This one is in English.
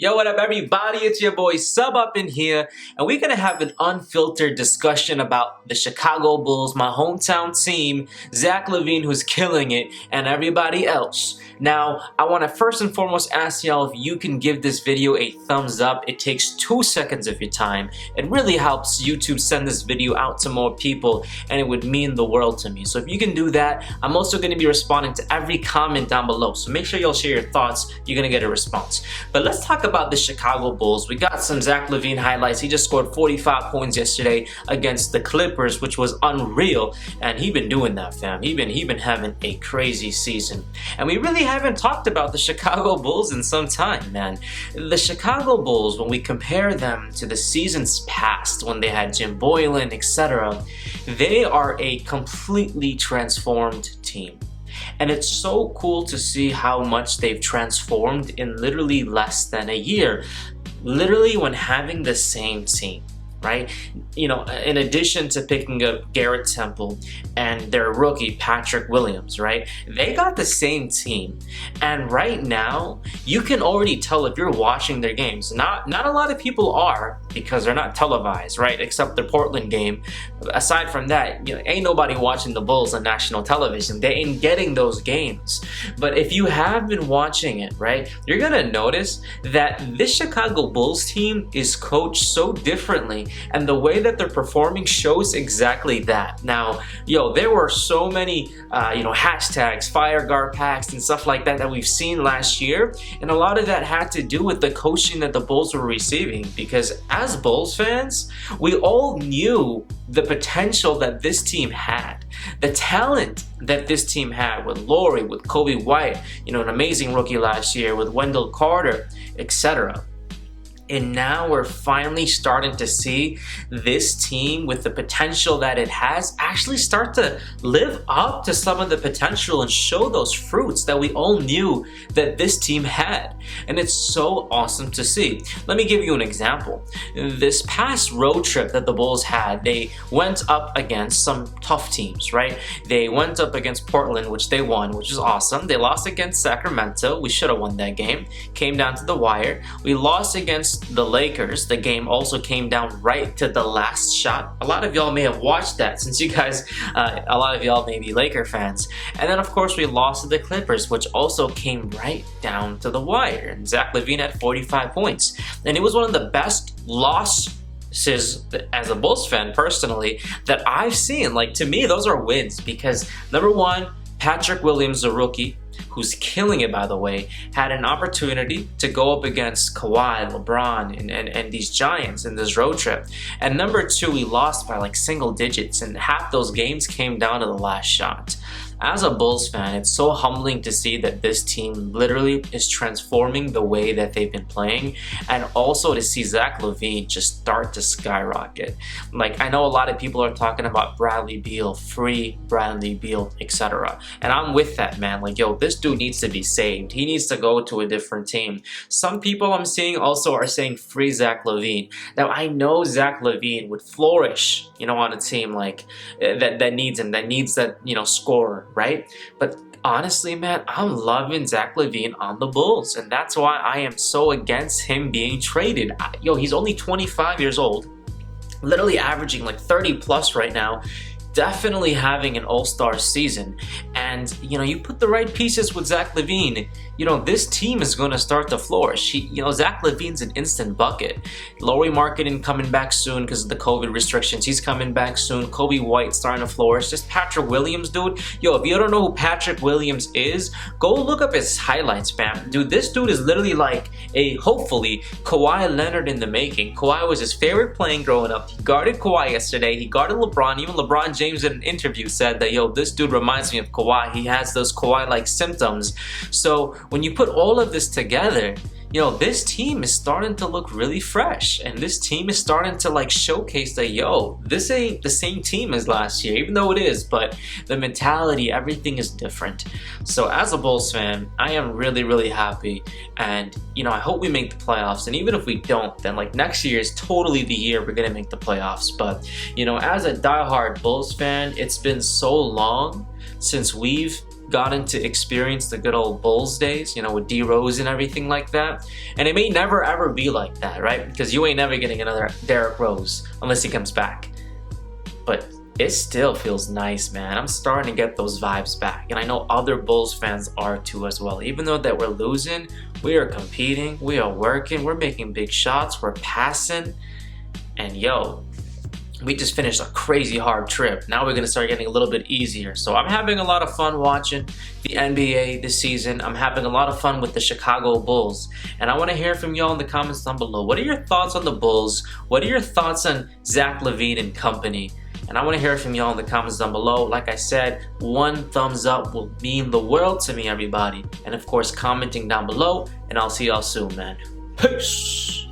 Yo, what up, everybody? It's your boy Sub up in here, and we're gonna have an unfiltered discussion about the Chicago Bulls, my hometown team, Zach LaVine, who's killing it, and everybody else. Now, I want to first and foremost ask y'all if you can give this video a thumbs up. It takes 2 seconds of your time. It really helps YouTube send this video out to more people, and it would mean the world to me. So if you can do that, I'm also going to be responding to every comment down below. So make sure y'all share your thoughts. You're going to get a response. But let's talk about the Chicago Bulls. We got some Zach LaVine highlights. He just scored 45 points yesterday against the Clippers, which was unreal. And he been doing that, fam. He been having a crazy season. And we really haven't talked about the Chicago Bulls in some time, man. The Chicago Bulls, when we compare them to the seasons past, when they had Jim Boylan, etc., they are a completely transformed team. And it's so cool to see how much they've transformed in literally less than a year. Literally when having the same team, right? You know, in addition to picking up Garrett Temple and their rookie Patrick Williams, right? They got the same team. And right now, you can already tell if you're watching their games. Not a lot of people are, because they're not televised, right? Except the Portland game. Aside from that, you know, ain't nobody watching the Bulls on national television. They ain't getting those games. But if you have been watching it, right, you're gonna notice that this Chicago Bulls team is coached so differently, and the way that they're performing shows exactly that. Now, yo, there were so many, hashtags, fire guard packs, and stuff like that we've seen last year, and a lot of that had to do with the coaching that the Bulls were receiving. Because as Bulls fans, we all knew the potential that this team had, the talent that this team had with Lauri, with Kobe White, an amazing rookie last year, with Wendell Carter, etc. And now we're finally starting to see this team, with the potential that it has, actually start to live up to some of the potential and show those fruits that we all knew that this team had. And it's so awesome to see. Let me give you an example. This past road trip that the Bulls had, they went up against some tough teams, right? They went up against Portland, which they won, which is awesome. They lost against Sacramento. We should have won that game. Came down to the wire. We lost against the Lakers. The game also came down right to the last shot. A lot of y'all may have watched that, since you guys, a lot of y'all may be Laker fans. And then of course we lost to the Clippers, which also came right down to the wire. And Zach LaVine had 45 points. And it was one of the best losses as a Bulls fan personally that I've seen. Like, to me, those are wins, because number one, Patrick Williams, a rookie, who's killing it, by the way, had an opportunity to go up against Kawhi, LeBron, and these giants in this road trip. And number two, we lost by like single digits, and half those games came down to the last shot. As a Bulls fan, it's so humbling to see that this team literally is transforming the way that they've been playing, and also to see Zach LaVine just start to skyrocket. Like, I know a lot of people are talking about Bradley Beal, free Bradley Beal, etc. And I'm with that, man. Like, yo, this dude needs to be saved. He needs to go to a different team. Some people I'm seeing also are saying free Zach LaVine. Now, I know Zach LaVine would flourish, on a team like that needs him, that needs that, scorer, right? But honestly, man, I'm loving Zach LaVine on the Bulls, and that's why I am so against him being traded. Yo, he's only 25 years old, literally averaging like 30 plus right now, definitely having an all-star season. And you put the right pieces with Zach LaVine, this team is going to start to flourish. Zach LaVine's an instant bucket. Lauri Markkanen coming back soon because of the COVID restrictions. He's coming back soon. Kobe White starting to flourish. Just Patrick Williams, dude. Yo, if you don't know who Patrick Williams is, go look up his highlights, fam. Dude, this dude is literally like a, hopefully, Kawhi Leonard in the making. Kawhi was his favorite playing growing up. He guarded Kawhi yesterday. He guarded LeBron. Even LeBron James in an interview said that, yo, this dude reminds me of Kawhi. He has those Kawhi-like symptoms. So when you put all of this together, this team is starting to look really fresh, and this team is starting to like showcase that, yo, this ain't the same team as last year, even though it is, but the mentality, everything is different. So as a Bulls fan, I am really, really happy, and I hope we make the playoffs. And even if we don't, then like next year is totally the year we're gonna make the playoffs. But as a diehard Bulls fan, it's been so long since we've gotten to experience the good old Bulls days, you know, with D Rose and everything like that. And it may never ever be like that, right? Because you ain't never getting another Derrick Rose unless he comes back. But it still feels nice, man. I'm starting to get those vibes back. And I know other Bulls fans are too as well. Even though that we're losing, we are competing, we are working, we're making big shots, we're passing. And yo, we just finished a crazy hard trip. Now we're gonna start getting a little bit easier. So I'm having a lot of fun watching the NBA this season. I'm having a lot of fun with the Chicago Bulls. And I wanna hear from y'all in the comments down below. What are your thoughts on the Bulls? What are your thoughts on Zach LaVine and company? And I want to hear from y'all in the comments down below. Like I said, one thumbs up will mean the world to me, everybody. And of course, commenting down below. And I'll see y'all soon, man. Peace!